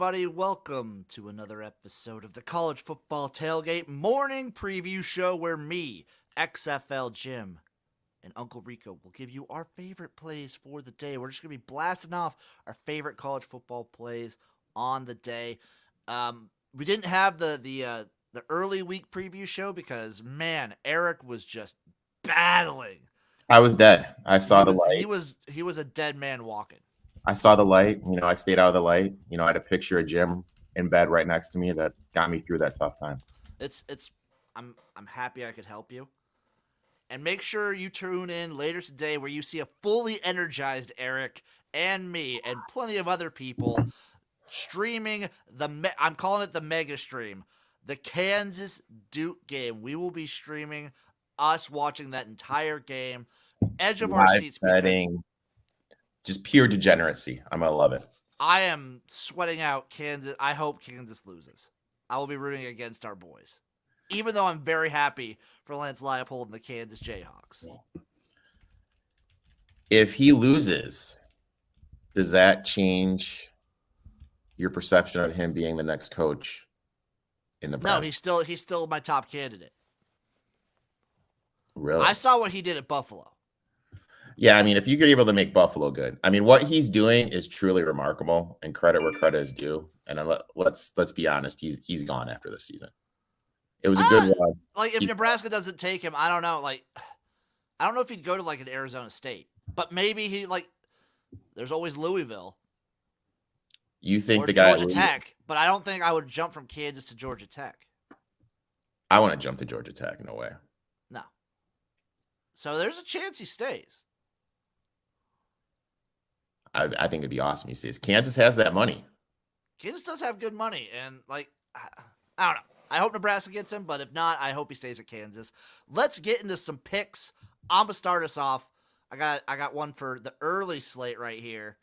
everybody. Welcome to another episode of the College Football Tailgate morning preview show where me, XFL Jim, and Uncle Rico will give you our favorite plays for the day. We're just going to be blasting off our favorite college football plays on the day. We didn't have the early week preview show because, man, Eric was just battling. I was dead. I saw the light. He was a dead man walking. I saw the light. I stayed out of the light. I had a picture of Jim in bed right next to me that got me through that tough time. I'm happy I could help you. And make sure you tune in later today where you see a fully energized Eric and me and plenty of other people streaming I'm calling it the mega stream, the Kansas Duke game. We will be streaming us watching that entire game, edge of our seats. Betting, just pure degeneracy. I'm gonna love it. I am sweating out Kansas. I hope Kansas loses. I will be rooting against our boys, even though I'm very happy for Lance Leipold and the Kansas Jayhawks. If he loses, does that change your perception of him being the next coach in Nebraska? No, he's still my top candidate. Really? I saw what he did at Buffalo. Yeah, if you're able to make Buffalo good, what he's doing is truly remarkable, and credit where credit is due. And let's be honest, he's gone after this season. It was a good one. If Nebraska doesn't take him, I don't know. I don't know if he'd go to an Arizona State, but maybe he there's always Louisville. You think or the guy Georgia Tech, but I don't think I would jump from Kansas to Georgia Tech. I want to jump to Georgia Tech. No way. No. So there's a chance he stays. I think it'd be awesome he stays. Kansas has that money. Kansas does have good money, and I don't know. I hope Nebraska gets him, but if not, I hope he stays at Kansas. Let's get into some picks. I'm gonna start us off. I got one for the early slate right here.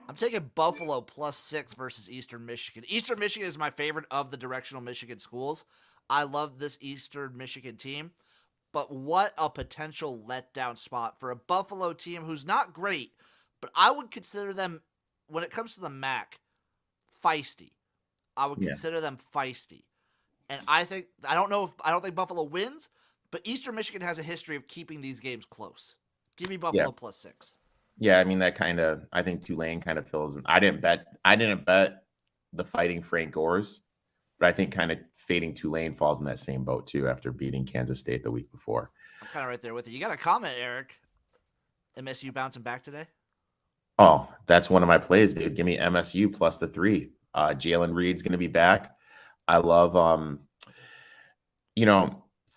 I'm taking Buffalo +6 versus Eastern Michigan. Eastern Michigan is my favorite of the directional Michigan schools. I love this Eastern Michigan team, but what a potential letdown spot for a Buffalo team who's not great. But I would consider them, when it comes to the MAC, feisty. I would consider them feisty. And I don't think Buffalo wins, but Eastern Michigan has a history of keeping these games close. Give me Buffalo +6. Yeah, I think Tulane kind of fills in. I didn't bet the Fighting Frank Gores, but I think kind of fading Tulane falls in that same boat too after beating Kansas State the week before. I'm kind of right there with you. You got a comment, Eric. MSU bouncing back today? Oh, that's one of my plays, dude. Give me MSU +3. Jalen Reed's going to be back. I love,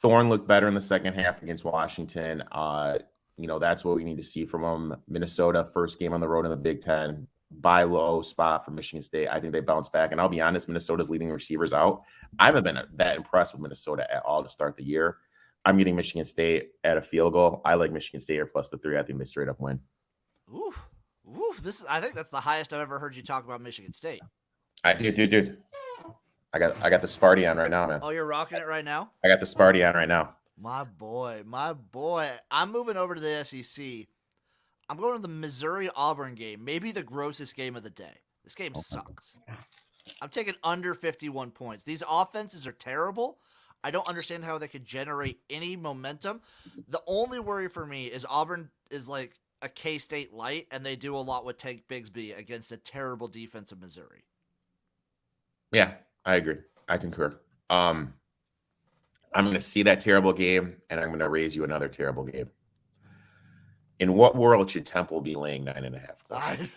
Thorne looked better in the second half against Washington. That's what we need to see from them. Minnesota, first game on the road in the Big Ten. Buy low spot for Michigan State. I think they bounce back. And I'll be honest, Minnesota's leading receivers out. I haven't been that impressed with Minnesota at all to start the year. I'm getting Michigan State at a field goal. I like Michigan State here +3. I think they straight up win. Ooh. I think that's the highest I've ever heard you talk about Michigan State. Dude. I got the Sparty on right now, man. Oh, you're rocking it right now? I got the Sparty on right now. My boy. I'm moving over to the SEC. I'm going to the Missouri-Auburn game, maybe the grossest game of the day. This game sucks. I'm taking under 51 points. These offenses are terrible. I don't understand how they could generate any momentum. The only worry for me is Auburn is like a K-State light, and they do a lot with Tank Bigsby against a terrible defense of Missouri. Yeah, I agree. I concur. I'm going to see that terrible game, and I'm going to raise you another terrible game. In what world should Temple be laying 9.5?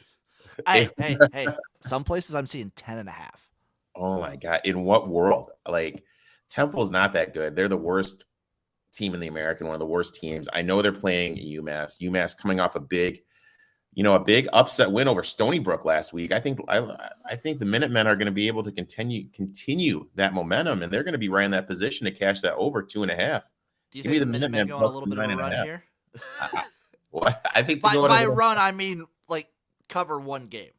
Hey. Some places I'm seeing 10.5. Oh, my God. In what world? Temple's not that good. They're the worst team in the American, one of the worst teams. I know they're playing UMass. UMass coming off a big upset win over Stony Brook last week. I think the Minutemen are going to be able to continue that momentum, and they're going to be right in that position to cash that over 2.5. Do you think the Minutemen going a little bit of a run here? Well, I think by run, I mean cover one game.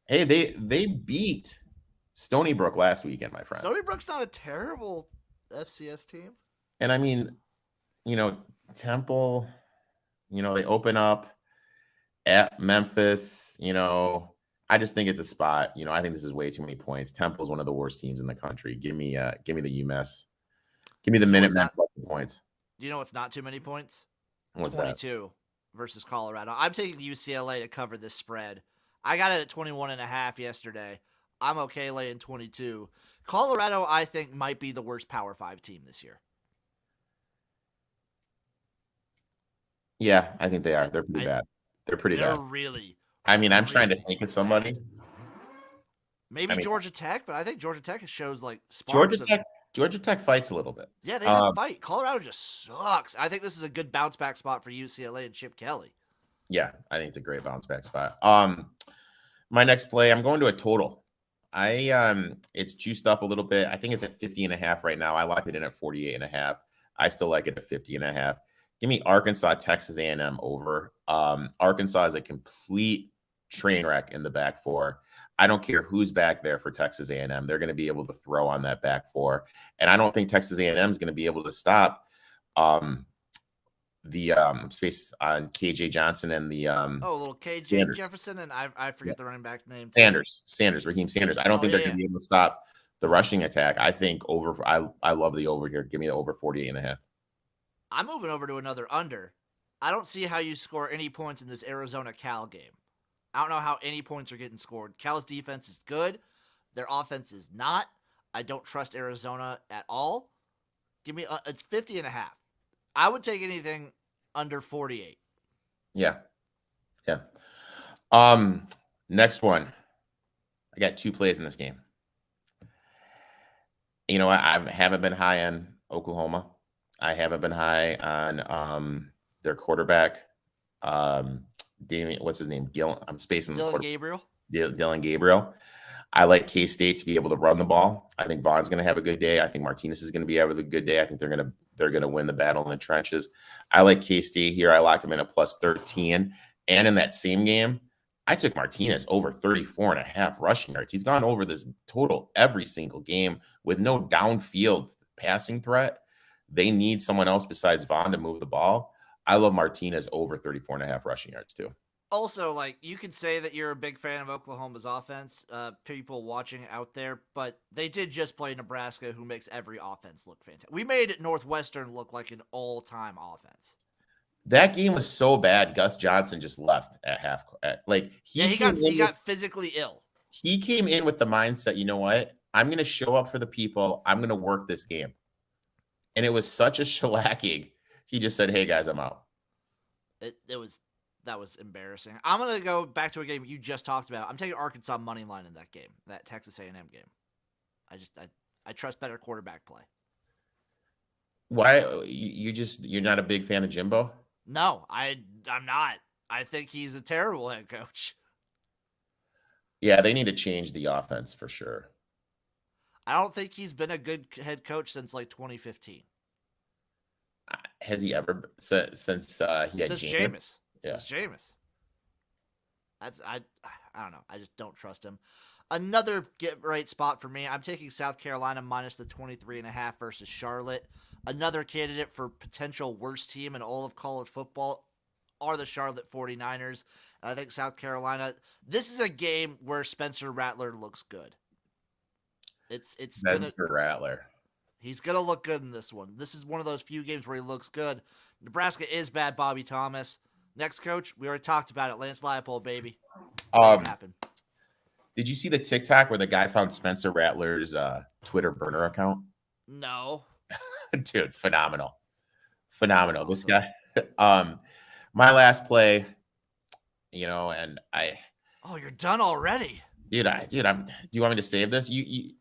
Hey, they beat Stony Brook last weekend, my friend. Stony Brook's not a terrible FCS team. And Temple, they open up at Memphis, I just think it's a spot. I think this is way too many points. Temple's one of the worst teams in the country. Give me the UMass. Give me the You know what's Minutemen not? plus the points. You know what's not too many points? What's that? 22 versus Colorado. I'm taking UCLA to cover this spread. I got it at 21.5 yesterday. I'm okay laying 22. Colorado, I think, might be the worst Power 5 team this year. Yeah, I think they are. I, They're pretty I bad. They're pretty they're bad. really, I mean, I'm trying to really think of somebody. bad. Maybe I mean, Georgia Tech, but I think Georgia Tech shows like Georgia sparks of. Tech. Georgia Tech fights a little bit. Yeah, they have fight. Colorado just sucks. I think this is a good bounce back spot for UCLA and Chip Kelly. Yeah, I think it's a great bounce back spot. My next play, I'm going to a total. It's juiced up a little bit. I think it's at 50.5 right now. I locked it in at 48.5. I still like it at 50.5. Give me Arkansas, Texas A&M over. Arkansas is a complete train wreck in the back four. I don't care who's back there for Texas A&M. They're going to be able to throw on that back four, and I don't think Texas A&M is going to be able to stop the space on KJ Johnson and the little KJ Sanders. Jefferson, and I forget the running back's name. Raheem Sanders. I don't think they're going to be able to stop the rushing attack. I think over. I love the over here. Give me the over 48.5. I'm moving over to another under. I don't see how you score any points in this Arizona Cal game. I don't know how any points are getting scored. Cal's defense is good. Their offense is not. I don't trust Arizona at all. Give me it's 50.5. I would take anything under 48. Yeah. Next one. I got two plays in this game. I haven't been high on Oklahoma. I haven't been high on their quarterback. Damian, what's his name? I'm spacing the Dylan Gabriel. Dylan Gabriel. I like K-State to be able to run the ball. I think Vaughn's going to have a good day. I think Martinez is going to be having a good day. I think they're going to win the battle in the trenches. I like K-State here. I locked him in at plus 13. And in that same game, I took Martinez over 34.5 rushing yards. He's gone over this total every single game with no downfield passing threat. They need someone else besides Vaughn to move the ball. I love Martinez over 34.5 rushing yards too. Also, you could say that you're a big fan of Oklahoma's offense, people watching out there, but they did just play Nebraska, who makes every offense look fantastic. We made Northwestern look like an all-time offense. That game was so bad. Gus Johnson just left at half. He got physically ill. He came in with the mindset, you know what? I'm going to show up for the people. I'm going to work this game. And it was such a shellacking. He just said, "Hey guys, I'm out." That was embarrassing. I'm going to go back to a game you just talked about. I'm taking Arkansas money line in that game, that Texas A&M game. I trust better quarterback play. Why you're not a big fan of Jimbo? No, I'm not. I think he's a terrible head coach. Yeah, they need to change the offense for sure. I don't think he's been a good head coach since 2015. Has he ever since he had Jameis? Yeah. Since Jameis. I don't know. I just don't trust him. Another get right spot for me. I'm taking South Carolina minus the 23.5 versus Charlotte. Another candidate for potential worst team in all of college football are the Charlotte 49ers. And I think South Carolina, this is a game where Spencer Rattler looks good. It's Rattler. He's going to look good in this one. This is one of those few games where he looks good. Nebraska is bad, Bobby Thomas. Next coach, we already talked about it. Lance Leipold, baby. What happened? Did you see the TikTok where the guy found Spencer Rattler's Twitter burner account? No. Dude, phenomenal. Awesome. This guy. My last play, and I. Oh, you're done already, dude. Do you want me to save this?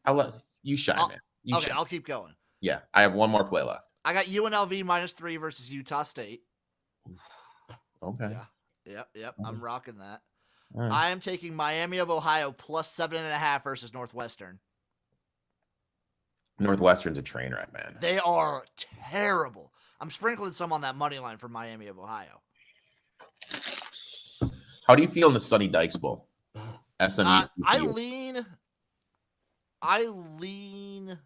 I'll let you shine, man. Okay, I'll keep going. Yeah, I have one more play left. I got UNLV -3 versus Utah State. Okay. Yeah. Yep. I'm rocking that. Right. I am taking Miami of Ohio plus 7.5 versus Northwestern. Northwestern's a train wreck, man. They are terrible. I'm sprinkling some on that money line for Miami of Ohio. How do you feel in the Sonny Dykes Bowl? SMU. I lean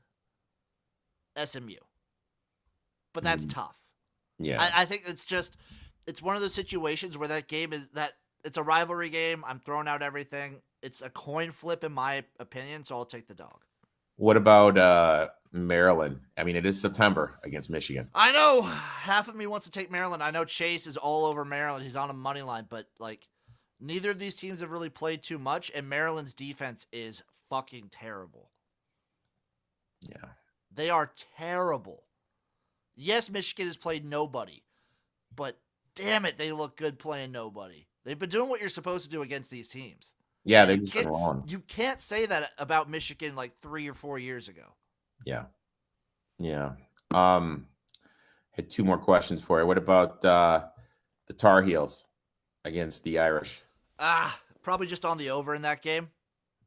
SMU, but that's tough. Yeah, I think it's one of those situations where that it's a rivalry game. I'm throwing out everything. It's a coin flip in my opinion, so I'll take the dog. What about Maryland? I mean, it is September against Michigan. I know half of me wants to take Maryland. I know Chase is all over Maryland. He's on a money line, but like neither of these teams have really played too much, and Maryland's defense is fucking terrible. Yeah. They are terrible. Yes, Michigan has played nobody, but damn it, they look good playing nobody. They've been doing what you're supposed to do against these teams. Yeah, And they've just been wrong. you can't say that about Michigan like 3 or 4 years ago. Yeah. Yeah. Had two more questions for you. What about the Tar Heels against the Irish? Probably just on the over in that game.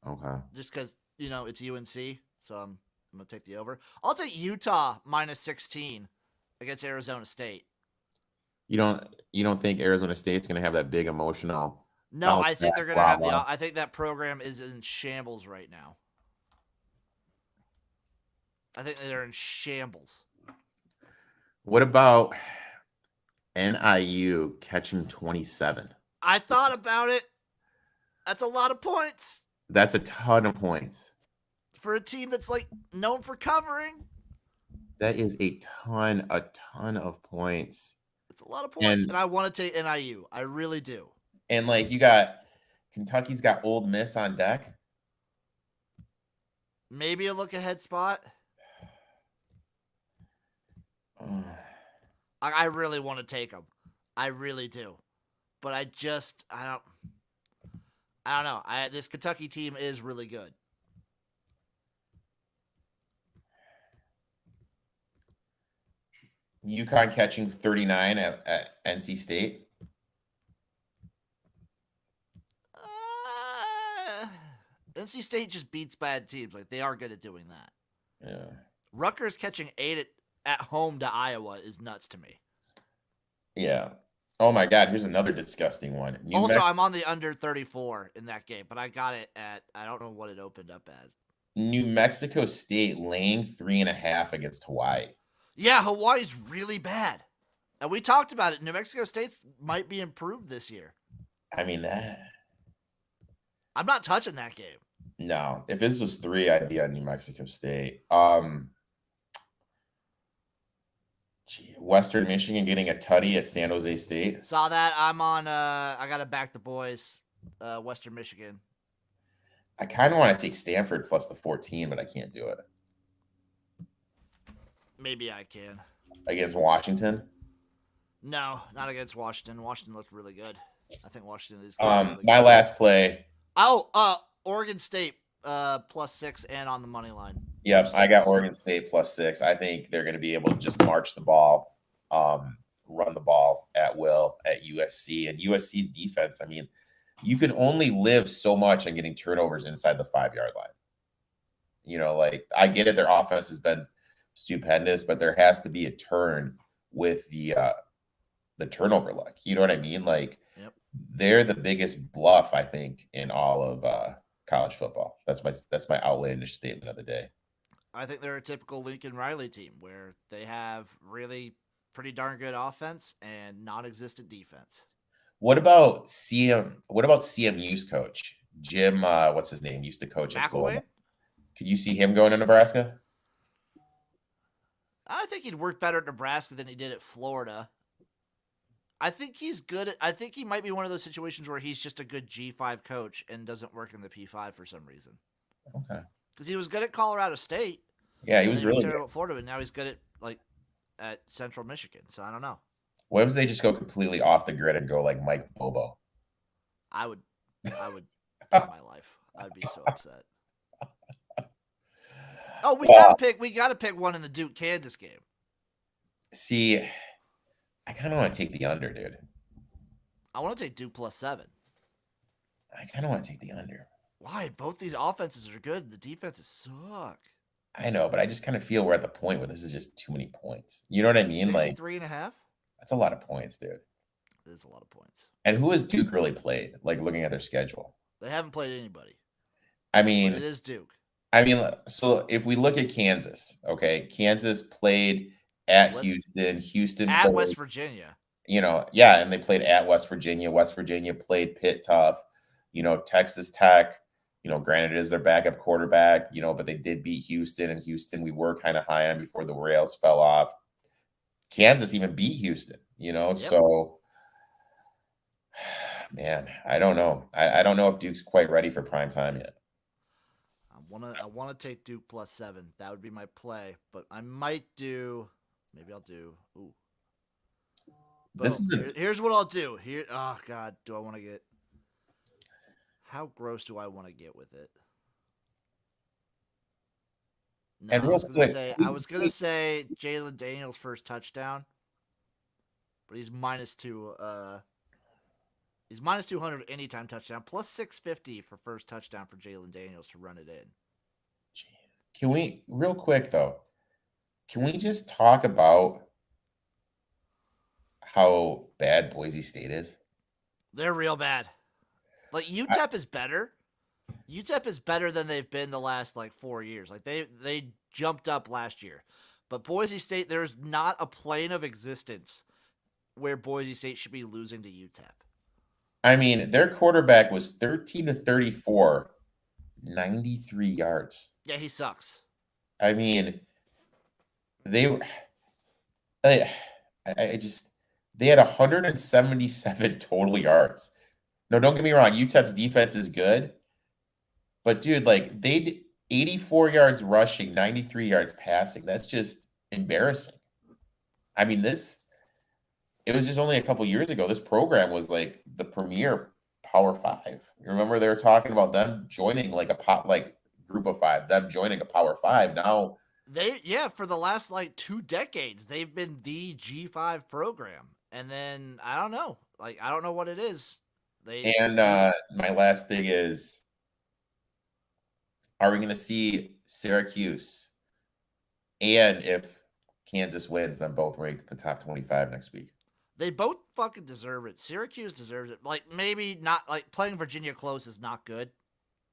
Okay. Just because, it's UNC. So I'm going to take the over. I'll take Utah minus 16 against Arizona State. You don't think Arizona State's going to have that big emotional? No, I think they're going to have I think that program is in shambles right now. I think they're in shambles. What about NIU catching 27? I thought about it. That's a lot of points. That's a ton of points. For a team that's like known for covering. That is a ton of points. It's a lot of points. And I want to take NIU. I really do. And like you got Kentucky's got Ole Miss on deck. Maybe a look ahead spot. I really want to take them. I really do. But I don't know. This Kentucky team is really good. UConn catching 39 at NC State. NC State just beats bad teams. Like, they are good at doing that. Yeah. Rutgers catching 8 at home to Iowa is nuts to me. Yeah. Oh, my God. Here's another disgusting one. I'm on the under 34 in that game, but I got it at, I don't know what it opened up as. New Mexico State laying 3.5 against Hawaii. Yeah, Hawaii's really bad. And we talked about it. New Mexico State might be improved this year. I mean, I'm not touching that game. No. If this was 3, I'd be on New Mexico State. Western Michigan getting a tutty at San Jose State. Saw that. I'm on I gotta back the boys. Western Michigan. I kind of want to take Stanford plus the 14, but I can't do it. Maybe I can. Against Washington? No, not against Washington. Washington looked really good. I think Washington is really my good. last play. Oregon State plus 6 and on the money line. Yep, I got Oregon State plus 6. I think they're going to be able to just march the ball, run the ball at will at USC. And USC's defense, I mean, you can only live so much on getting turnovers inside the 5-yard line. Like, I get it, their offense has been stupendous, but there has to be a turn with the turnover luck. You know what I mean? Like, yep. They're the biggest bluff, I think, in all of college football. That's my outlandish statement of the day. I think they're a typical Lincoln Riley team where they have really pretty darn good offense and non-existent defense. What about CMU's coach? Jim, what's his name? Used to coach at Florida. Could you see him going to Nebraska? I think he'd work better at Nebraska than he did at Florida. I think he's good. I think he might be one of those situations where he's just a good G5 coach and doesn't work in the P5 for some reason. Okay. Because he was good at Colorado State. Yeah, he was really terrible good at Florida, but now he's good at Central Michigan. So I don't know. What if they just go completely off the grid and go like Mike Bobo? I would kill my life. I'd be so upset. Oh, we gotta pick one in the Duke Kansas game. See, I kind of want to take the under, dude. I want to take Duke plus 7. I kind of want to take the under. Why? Both these offenses are good. The defenses suck. I know, but I just kind of feel we're at the point where this is just too many points. You know what I mean? 63.5? That's a lot of points, dude. It is a lot of points. And who has Duke really played? Like, looking at their schedule. They haven't played anybody. I mean, but it is Duke. I mean, so if we look at Kansas, okay, Kansas played at Houston. Houston at played West Virginia. Yeah, and they played at West Virginia. West Virginia played Pitt tough. Texas Tech, granted it is their backup quarterback, but they did beat Houston, and Houston we were kind of high on before the rails fell off. Kansas even beat Houston, Yep. so man, I don't know. I don't know if Duke's quite ready for prime time yet. I wanna take Duke +7. That would be my play, but I might do. Maybe I'll do. Ooh, This boom. is a Here's what I'll do. Here. Oh God, do I want to get? How gross do I want to get with it? No, and I real was gonna quick, say. I was gonna say Jalen Daniels first touchdown, but he's -2. He's -200 anytime touchdown, +650 for first touchdown for Jalen Daniels to run it in. can we real quick though? Can we just talk about how bad Boise State is? They're real bad. Like I, UTEP is better. UTEP is better than they've been the last like 4 years. Like they jumped up last year, but Boise State, there's not a plane of existence where Boise State should be losing to UTEP. I mean, their quarterback was 13 to 34, 93 yards. Yeah, he sucks. I mean, they were I, I just they had 177 total yards. No, don't get me wrong, UTEP's defense is good, but dude, like they did 84 yards rushing, 93 yards passing. That's just embarrassing. I mean, it was just only a couple years ago. This program was like the premier Power Five. You remember they were talking about them joining like a group of five, them joining a Power Five. Now For the last like 2 decades, they've been the G5 program. And then I don't know. Like I don't know what it is. They and we my last thing is, are we going to see Syracuse and if Kansas wins, then both ranked in the top 25 next week? they both fucking deserve it. Syracuse deserves it. Like maybe not like playing Virginia close is not good.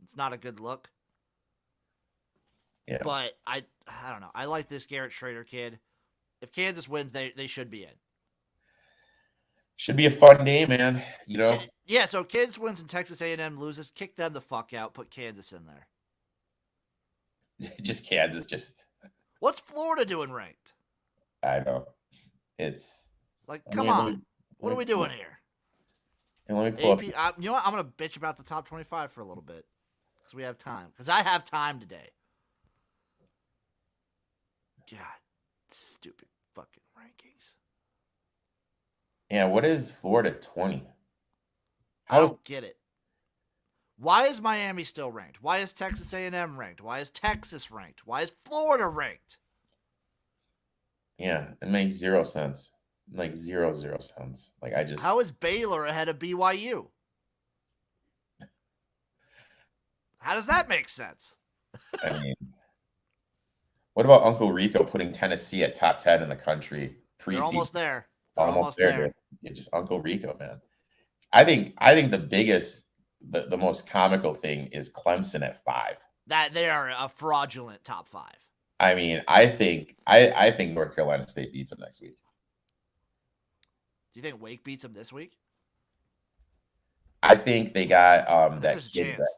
It's not a good look. Yeah, But I don't know. I like this Garrett Schrader kid. If Kansas wins, they should be in. should be a fun day, man. Yeah, so Kansas wins and Texas A&M loses, kick them the fuck out, put Kansas in there. Just Kansas, just What's Florida doing ranked? I know it's. Like, Let come me let on. me What let are we me doing here? pull up. You know what? I'm going to bitch about the top 25 for a little bit because we have time. Because I have time today. God, stupid fucking rankings. Yeah, what is Florida 20? I How's don't get it. Why is Miami still ranked? Why is Texas A&M ranked? Why is Texas ranked? Why is Florida ranked? Yeah, it makes zero sense. Like zero sense. Like I just How is Baylor ahead of BYU? How does that make sense? I mean, what about Uncle Rico putting Tennessee at top 10 in the country They're almost preseason? there. They're Almost almost there, dude. there. Yeah, just Uncle Rico, man. I think the most comical thing is Clemson at 5. That they are a fraudulent top 5. I mean, I think North Carolina State beats them next week. Do you think Wake beats them this week? I think they got I think that there's a kid back. chance.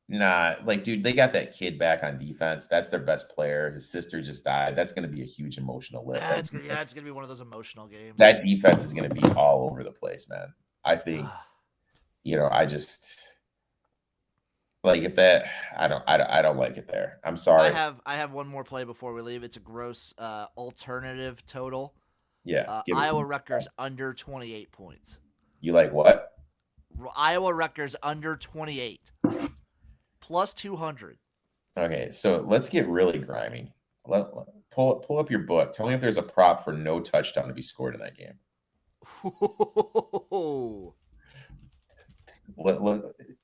Nah, like dude, they got that kid back on defense. That's their best player. His sister just died. That's going to be a huge emotional lift. It's gonna be one of those emotional games. That defense is going to be all over the place, man. I think, I just like if that. I don't like it there. I'm sorry. I have one more play before we leave. It's a gross alternative total. Yeah, give it to Iowa me. Rutgers under 28 points. You like what? Iowa Rutgers under 28 plus 200. Okay, so let's get really grimy. Pull up your book. Tell me if there's a prop for no touchdown to be scored in that game.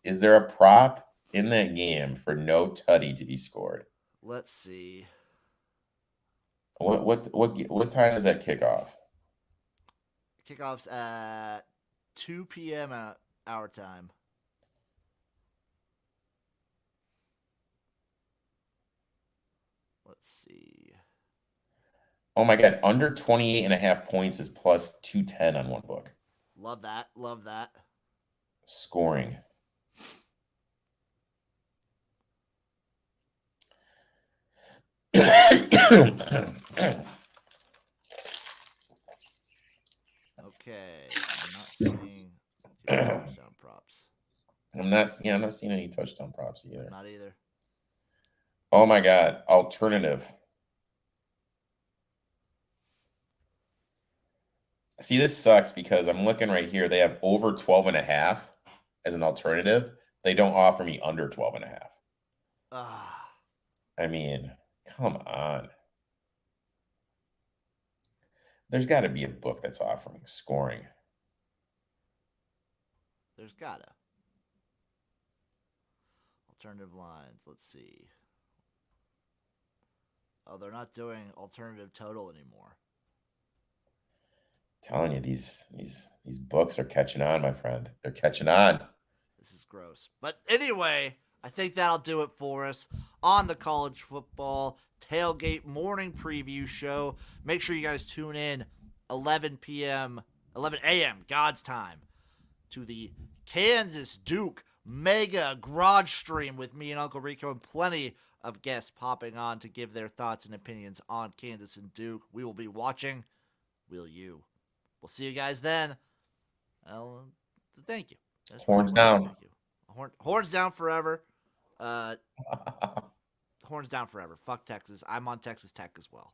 Is there a prop in that game for no tutty to be scored? Let's see. What time does that kick off? Kickoffs at 2 p.m. at our time. Let's see. Oh my God, under 28.5 points is plus 210 on one book. Love that. Love that. Scoring. Okay. I'm not seeing too many touchdown props. I'm not seeing any touchdown props either. Not either. Oh my God, alternative. See, this sucks because I'm looking right here. They have over 12.5 as an alternative. They don't offer me under 12.5. Ah. I mean, come on. There's got to be a book that's offering scoring. There's gotta. Alternative lines. Let's see. Oh, they're not doing alternative total anymore. Telling you, these books are catching on, my friend. They're catching on. This is gross. But anyway, I think that'll do it for us on the college football tailgate morning preview show. Make sure you guys tune in 11 a.m. God's time to the Kansas Duke mega garage stream with me and Uncle Rico and plenty of guests popping on to give their thoughts and opinions on Kansas and Duke. We will be watching. Will you? We'll see you guys then. Well, thank you. That's Horns down. Thank you. Horns down forever. Horns down forever. Fuck Texas. I'm on Texas Tech as well.